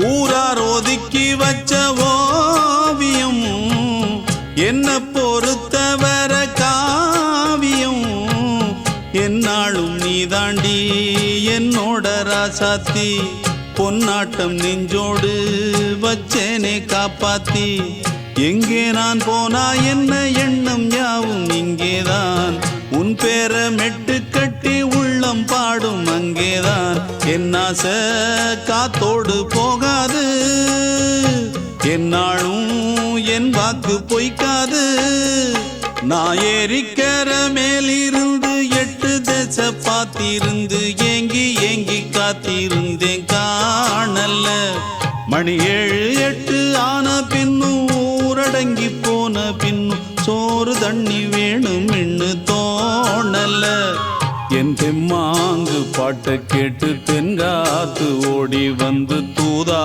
ஊரார் ஒதுக்கி வச்ச ஓவியம் என்ன பொறுத்தவர காவியம் என்னாலும் நீதாண்டி என்னோட ராசாத்தி பொன்னாட்டம் நெஞ்சோடு வச்சேனே காப்பாத்தி எங்கே நான் போனா என்ன எண்ணம் யாவும் இங்கேதான் உன் பேர மெட்டு கட்டி உள்ளம் பாடும் அங்கேதான் என் ஆசை காத்தோடு போகாது என்னாலும் என் வாக்கு பொய்க்காது நான் ஏறிக்கிற மேலிருந்து 8 தேச பார்த்திருந்து ஏங்கி ஏங்கி காத்திருந்தேன் காணல்ல மணி 7 8 ஆன பின்னும் ஊரடங்கி போன பின்னும் சோறு தண்ணி வேணும் இன்னு தோணல்ல என் தெம்மாங்கு பாட்டை கேட்டு தென்காத்து ஓடி வந்து தூதா